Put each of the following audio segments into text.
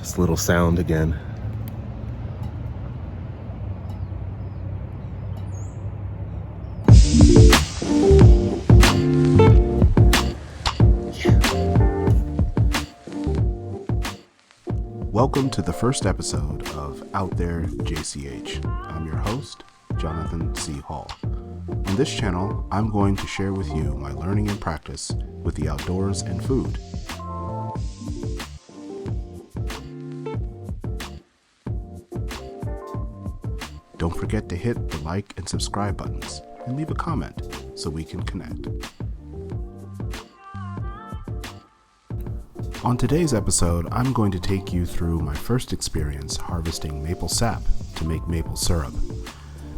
this little sound again. Welcome to the first episode of Out There JCH. I'm your host, Jonathan C. Hall. On this channel, I'm going to share with you my learning and practice with the outdoors and food. Don't forget to hit the like and subscribe buttons and leave a comment so we can connect. On today's episode, I'm going to take you through my first experience harvesting maple sap to make maple syrup.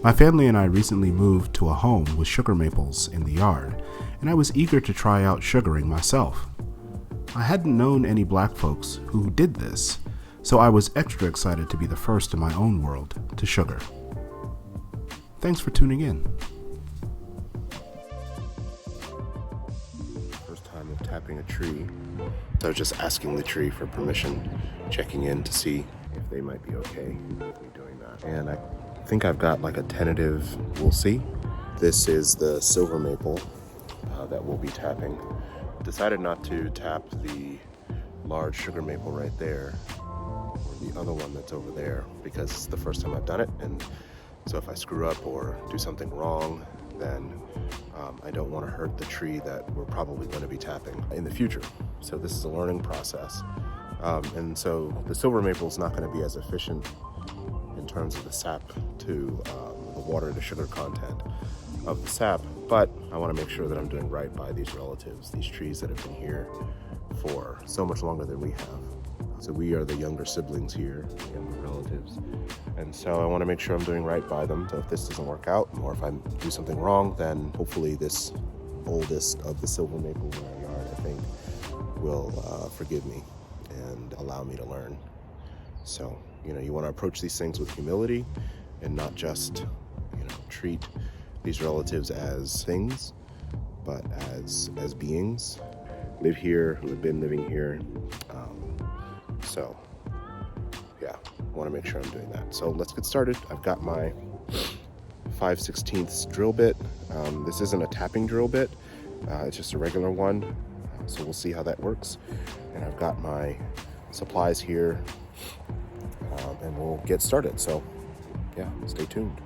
My family and I recently moved to a home with sugar maples in the yard, and I was eager to try out sugaring myself. I hadn't known any black folks who did this, so I was extra excited to be the first in my own world to sugar. Thanks for tuning in. First time of tapping a tree. So I was just asking the tree for permission, checking in to see if they might be okay with me doing that. And I think I've got like a tentative, we'll see. This is the silver maple that we'll be tapping. Decided not to tap the large sugar maple right there, or the other one that's over there, because it's the first time I've done it. And so if I screw up or do something wrong, then I don't want to hurt the tree that we're probably going to be tapping in the future. So this is a learning process. And so the silver maple is not going to be as efficient in terms of the sap to the water to sugar content of the sap, but I want to make sure that I'm doing right by these relatives, these trees that have been here for so much longer than we have. So we are the younger siblings here, younger relatives. And so I want to make sure I'm doing right by them. So if this doesn't work out, or if I do something wrong, then hopefully this oldest of the silver maple in our yard, I think, will forgive me and allow me to learn. So, you want to approach these things with humility and not just, treat these relatives as things, but as beings. Live here, who have been living here. So, yeah, I want to make sure I'm doing that. So let's get started. I've got my 5/16 drill bit. This isn't a tapping drill bit. It's just a regular one. So we'll see how that works. And I've got my supplies here, and we'll get started. So, yeah, stay tuned.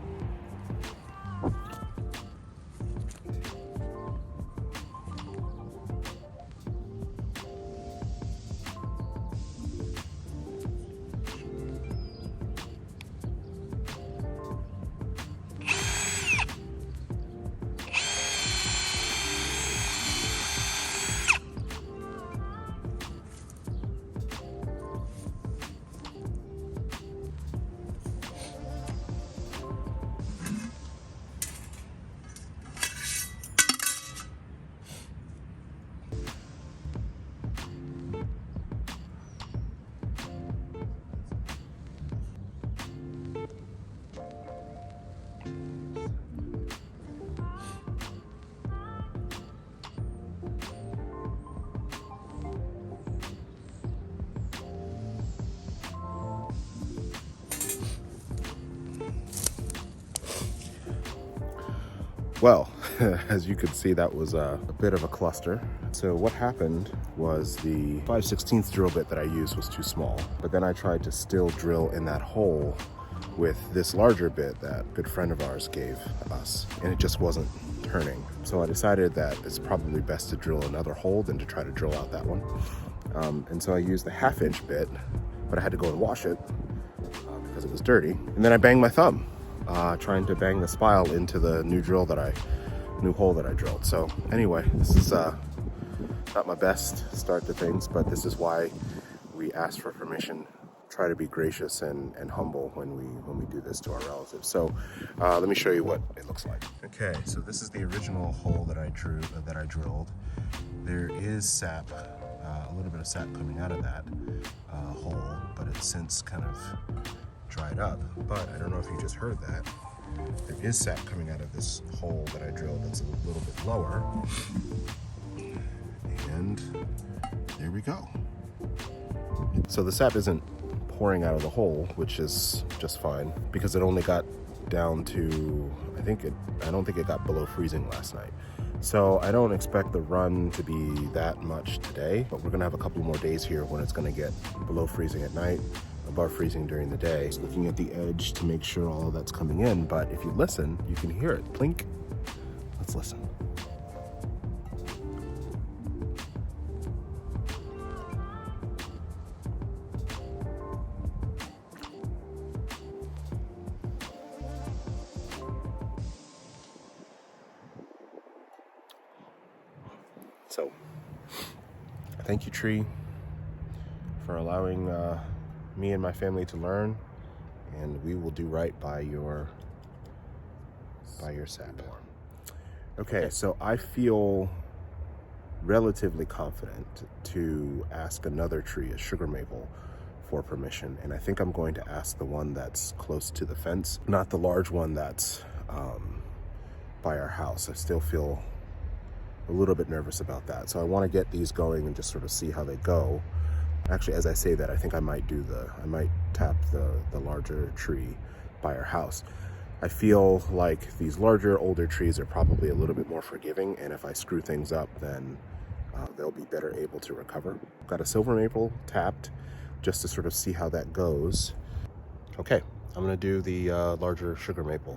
Well, as you could see, that was a bit of a cluster. So what happened was the 5/16 drill bit that I used was too small, but then I tried to still drill in that hole with this larger bit that a good friend of ours gave us, and it just wasn't turning. So I decided that it's probably best to drill another hole than to try to drill out that one. And so I used the 1/2-inch bit, but I had to go and wash it because it was dirty. And then I banged my thumb, trying to bang the spile into the new hole that I drilled. So anyway, this is not my best start to things, but this is why we ask for permission. Try to be gracious and humble when we do this to our relatives. So let me show you what it looks like. Okay, so this is the original hole that I drilled. There is sap, a little bit of sap coming out of that hole, but it's since kind of dried up. But I don't know if you just heard that. There is sap coming out of this hole that I drilled that's a little bit lower. And there we go. So the sap isn't pouring out of the hole, which is just fine because it only got down to, I don't think it got below freezing last night. So I don't expect the run to be that much today, but we're gonna have a couple more days here when it's gonna get below freezing at night, above freezing during the day. Just looking at the edge to make sure all of that's coming in, but if you listen, you can hear it plink. Let's listen. So, thank you, tree, for allowing me and my family to learn, and we will do right by your sap. Okay, so I feel relatively confident to ask another tree, a sugar maple, for permission, and I think I'm going to ask the one that's close to the fence, not the large one that's by our house. I still feel a little bit nervous about that. So I want to get these going and just sort of see how they go. Actually, as I say that, I think I might tap the larger tree by our house. I feel like these larger, older trees are probably a little bit more forgiving, and if I screw things up, then they'll be better able to recover. Got a silver maple tapped just to sort of see how that goes. Okay, I'm gonna do the larger sugar maple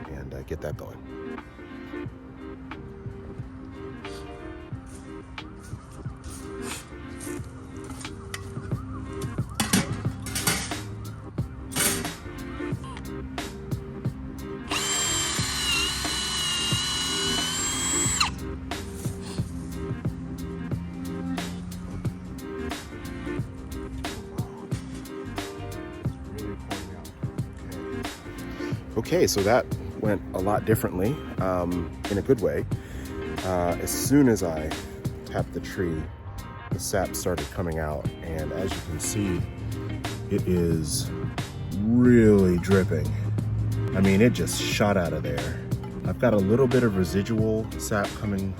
and get that going. Okay, so that went a lot differently, in a good way. As soon as I tapped the tree, the sap started coming out, and as you can see, it is really dripping. I mean, it just shot out of there. I've got a little bit of residual sap coming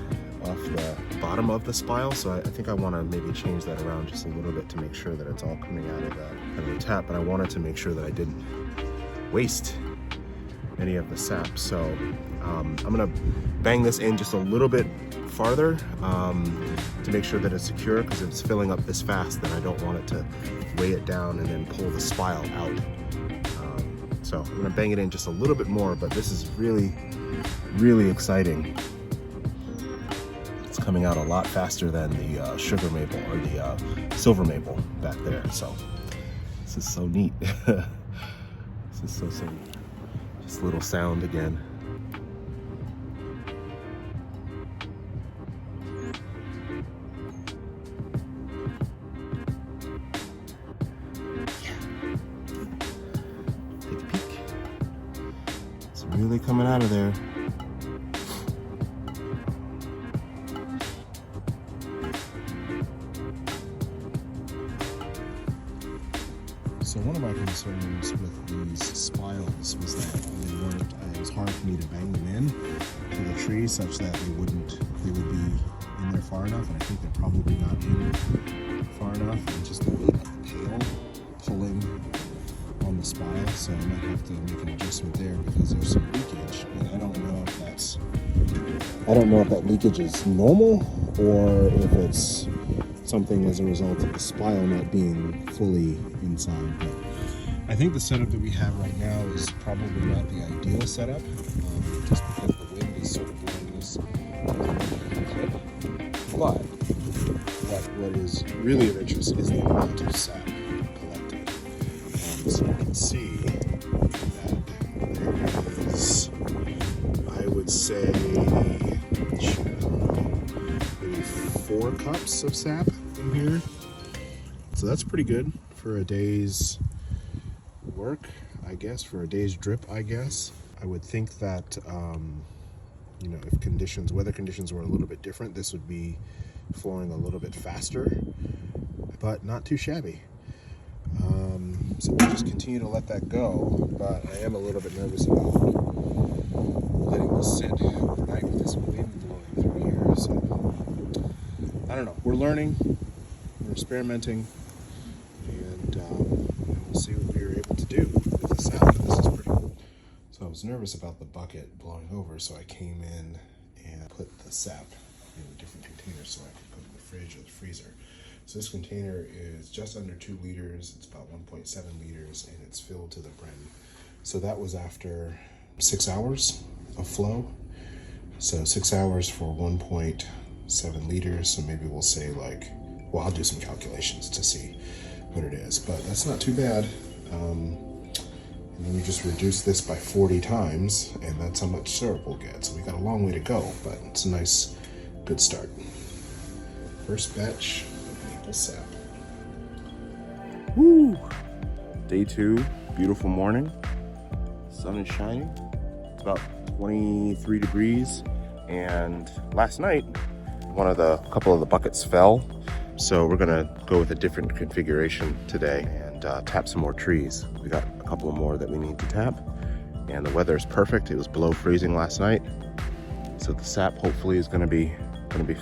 off the bottom of the spile, so I think I want to maybe change that around just a little bit to make sure that it's all coming out of the tap, but I wanted to make sure that I didn't waste any of the sap. So I'm gonna bang this in just a little bit farther to make sure that it's secure, because if it's filling up this fast, then I don't want it to weigh it down and then pull the spile out. So I'm gonna bang it in just a little bit more, but this is really, really exciting. It's coming out a lot faster than the sugar maple or the silver maple back there. So this is so neat. This is so neat. Just a little sound again. Take a peek. It's really coming out of there. So one of my concerns with these spiles was that it was hard for me to bang them in to the tree such that they would be in there far enough, and I think they're probably not in far enough, and just the weight of the pail pulling on the spile, so I might have to make an adjustment there because there's some leakage, but I don't know if that leakage is normal or if it's something as a result of the spile not being fully inside. But I think the setup that we have right now is probably not the ideal setup, just because the wind is sort of blowing this clip. But what is really of interest is the amount of sap collected. So you can see that there is, I would say, maybe 4 cups of sap in here. So that's pretty good for a day's work, I guess, for a day's drip, I guess. I would think that, you know, if weather conditions were a little bit different, this would be flowing a little bit faster, but not too shabby. So we'll just continue to let that go, but I am a little bit nervous about letting this sit overnight with this wind blowing through here. So I don't know. We're learning, we're experimenting, and was nervous about the bucket blowing over, so I came in and put the sap in a different container so I could put it in the fridge or the freezer. So this container is just under 2 liters. It's about 1.7 liters, and it's filled to the brim. So that was after 6 hours of flow. So 6 hours for 1.7 liters. So maybe we'll say like, well, I'll do some calculations to see what it is, but that's not too bad. And then you just reduce this by 40 times, and that's how much syrup we'll get. So we got a long way to go, but it's a nice, good start. First batch of maple sap. Woo! Day 2, beautiful morning. Sun is shining. It's about 23 degrees. And last night, a couple of the buckets fell. So we're gonna go with a different configuration today and tap some more trees. We got a couple more that we need to tap, and the weather is perfect. It was below freezing last night, so the sap hopefully is gonna be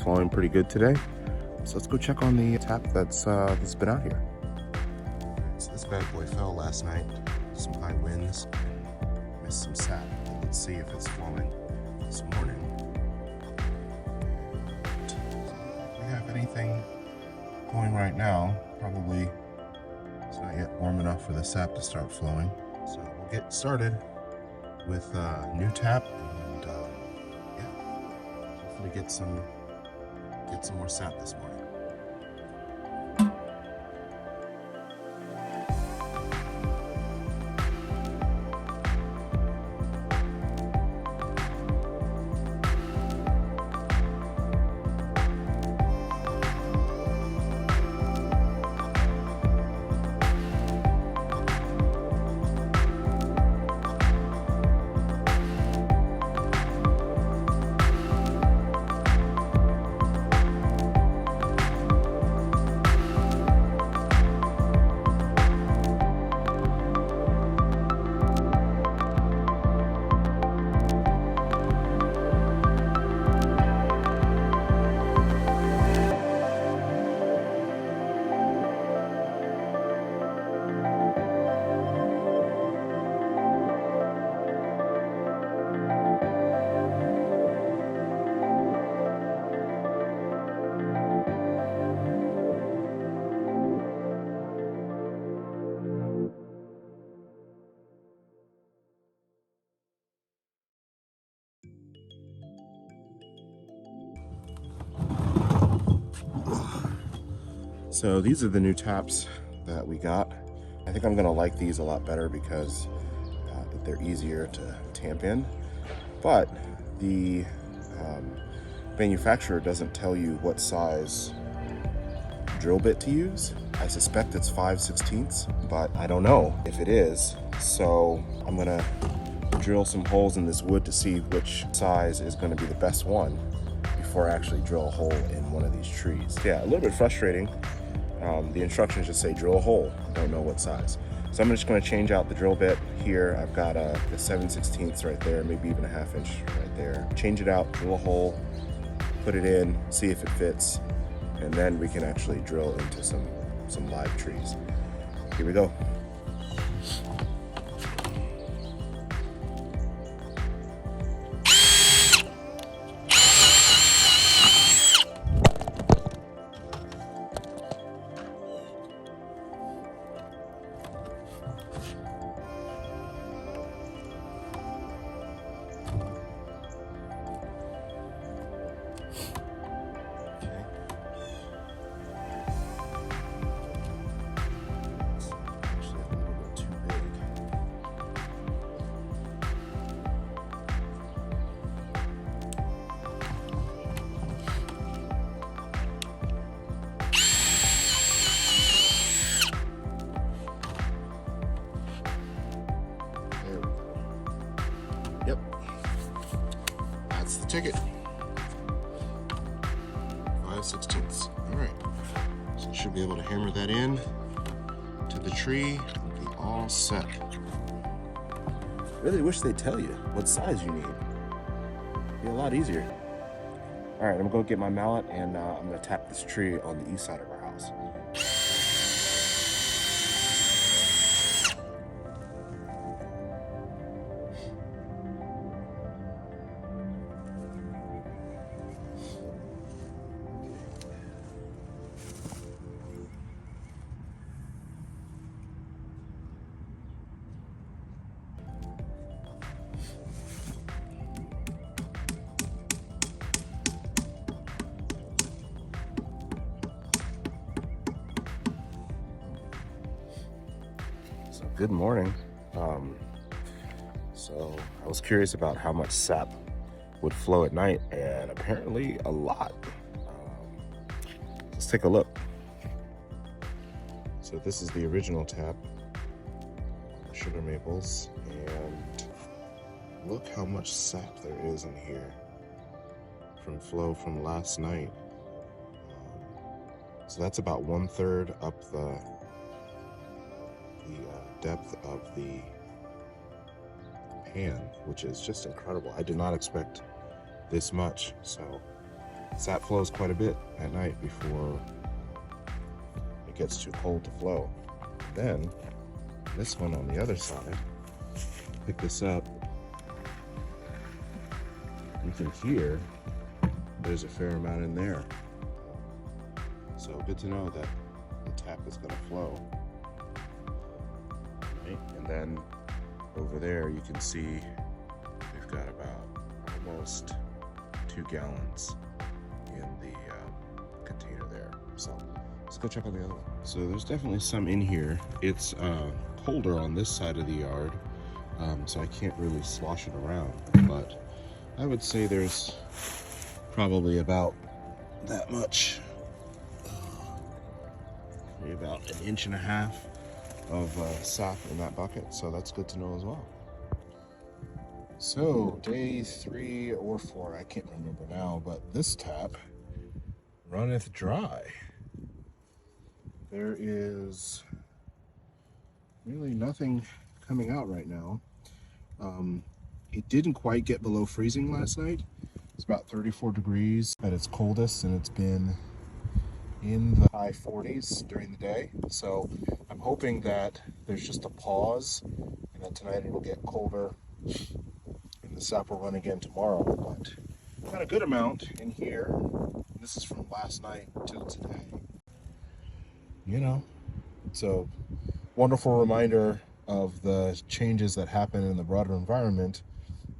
flowing pretty good today. So let's go check on the tap that's been out here. So this bad boy fell last night. Some high winds, missed some sap. Let's see if it's flowing this morning. Do we have anything going right now? Probably it's not yet warm enough for the sap to start flowing. So we'll get started with a new tap and hopefully get some more sap this morning. So these are the new taps that we got. I think I'm gonna like these a lot better because they're easier to tamp in. But the manufacturer doesn't tell you what size drill bit to use. I suspect it's 5/16, but I don't know if it is. So I'm gonna drill some holes in this wood to see which size is gonna be the best one before I actually drill a hole in one of these trees. Yeah, a little bit frustrating. The instructions just say drill a hole, don't know what size. So I'm just going to change out the drill bit here. I've got a 7/16 right there, maybe even a 1/2 inch right there. Change it out, drill a hole, put it in, see if it fits, and then we can actually drill into some live trees. Here we go. Yep, that's the ticket. 5/16. All right, so I should be able to hammer that in to the tree and be all set. Really wish they'd tell you what size you need. It'd be a lot easier. All right, I'm gonna go get my mallet and I'm gonna tap this tree on the east side of our house. So good morning. So I was curious about how much sap would flow at night, and apparently a lot. Let's take a look. So this is the original tap, sugar maples, and look how much sap there is in here from flow from last night. So that's about 1/3 up the depth of the pan, which is just incredible. I did not expect this much. So sap flows quite a bit at night before it gets too cold to flow. Then this one on the other side, pick this up, you can hear there's a fair amount in there. So good to know that the tap is going to flow. Right? And then over there you can see we've got about almost 2 gallons in the container there. So let's go check on the other one. So there's definitely some in here. It's colder on this side of the yard, so I can't really slosh it around, but I would say there's probably about that much, maybe about 1.5 inches of sap in that bucket, so that's good to know as well. So day 3 or 4, I can't remember now, but this tap runneth dry. There is really nothing coming out right now. It didn't quite get below freezing last night. It's about 34 degrees at its coldest, and it's been in the high 40s during the day. So I'm hoping that there's just a pause, and that tonight it'll get colder and the sap will run again tomorrow. But got a good amount in here. This is from last night till today. You know, it's a wonderful reminder of the changes that happen in the broader environment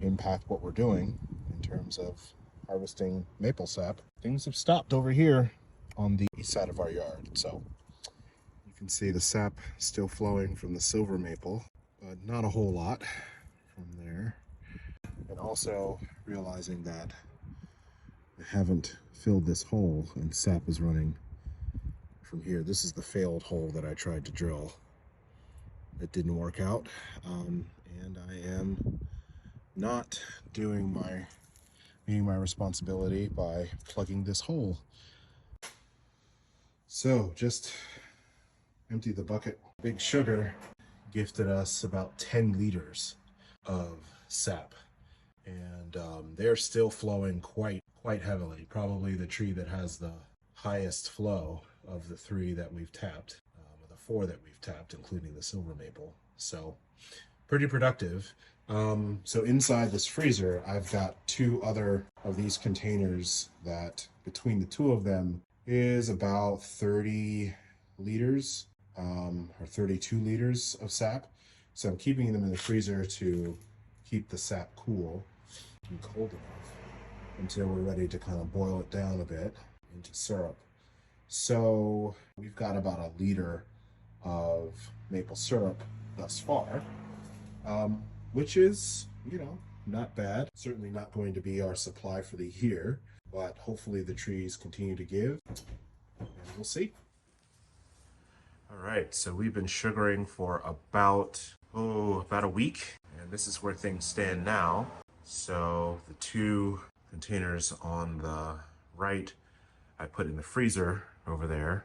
impact what we're doing in terms of harvesting maple sap. Things have stopped over here on the east side of our yard, so you can see the sap still flowing from the silver maple, but not a whole lot from there. And also realizing that I haven't filled this hole and sap is running from here. This is the failed hole that I tried to drill. It didn't work out, and I am not doing my responsibility by plugging this hole. So just empty the bucket. Big Sugar gifted us about 10 liters of sap, and they're still flowing quite heavily. Probably the tree that has the highest flow of the 3 that we've tapped, or the 4 that we've tapped, including the silver maple. So pretty productive. So inside this freezer, I've got 2 other of these containers that between the 2 of them is about 30 liters or 32 liters of sap. So I'm keeping them in the freezer to keep the sap cool and cold enough until we're ready to kind of boil it down a bit into syrup. So we've got about 1 liter of maple syrup thus far, which is, you know, not bad. Certainly not going to be our supply for the year, but hopefully the trees continue to give, and we'll see. All right, so we've been sugaring for about a week, and this is where things stand now. So the 2 containers on the right, I put in the freezer over there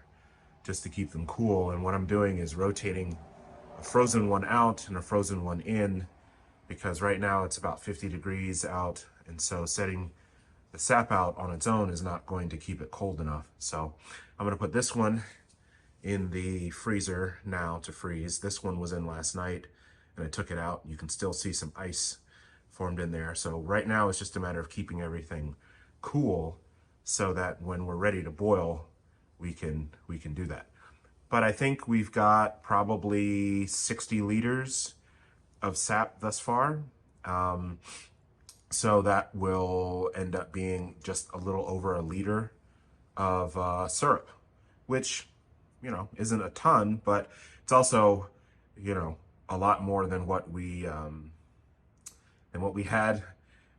just to keep them cool. And what I'm doing is rotating a frozen one out and a frozen one in, because right now it's about 50 degrees out, and so setting the sap out on its own is not going to keep it cold enough. So I'm going to put this one in the freezer now to freeze. This one was in last night and I took it out. You can still see some ice formed in there. So right now it's just a matter of keeping everything cool so that when we're ready to boil, we can do that. But I think we've got probably 60 liters of sap thus far. So that will end up being just a little over 1 liter of syrup, which, you know, isn't a ton, but it's also a lot more than what we had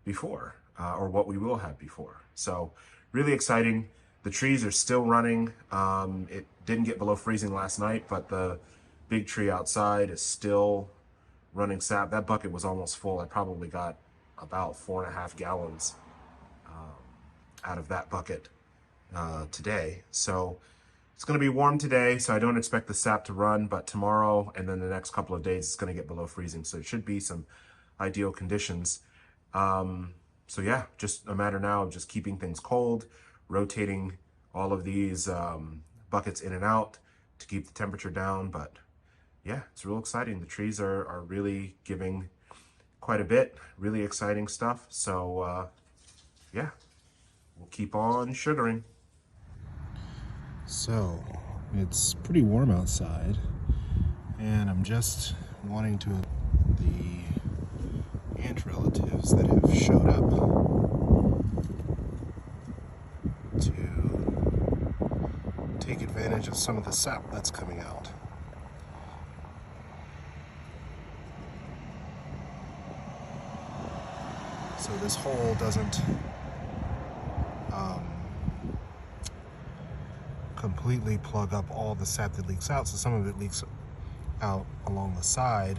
before, or what we will have before. So really exciting. The trees are still running. It didn't get below freezing last night, but the big tree outside is still running sap. That bucket was almost full. I probably got about 4.5 gallons out of that bucket today. So it's going to be warm today, so I don't expect the sap to run, but tomorrow and then the next couple of days it's going to get below freezing, so it should be some ideal conditions. So yeah, just a matter now of just keeping things cold, rotating all of these buckets in and out to keep the temperature down. But yeah, it's real exciting. The trees are really giving quite a bit, really exciting stuff. So yeah, we'll keep on sugaring. So it's pretty warm outside, and I'm just wanting to the ant relatives that have showed up to take advantage of some of the sap that's coming out. So this hole doesn't completely plug up all the sap that leaks out, so some of it leaks out along the side.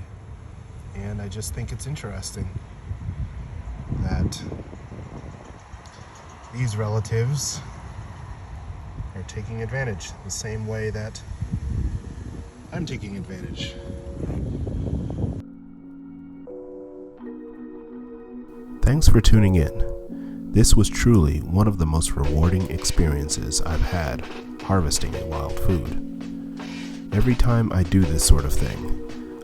And I just think it's interesting that these relatives are taking advantage the same way that I'm taking advantage. Thanks for tuning in. This was truly one of the most rewarding experiences I've had harvesting a wild food. Every time I do this sort of thing,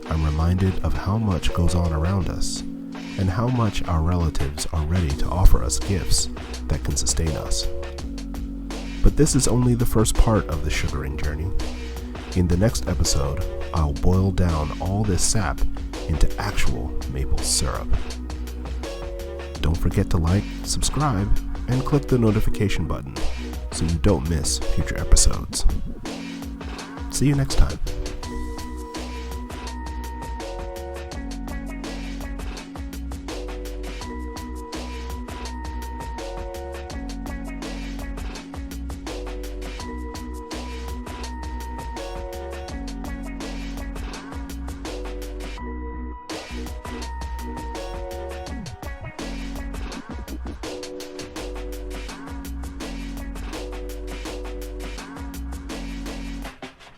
I'm reminded of how much goes on around us and how much our relatives are ready to offer us gifts that can sustain us. But this is only the first part of the sugaring journey. In the next episode, I'll boil down all this sap into actual maple syrup. Don't forget to like, subscribe, and click the notification button so you don't miss future episodes. See you next time.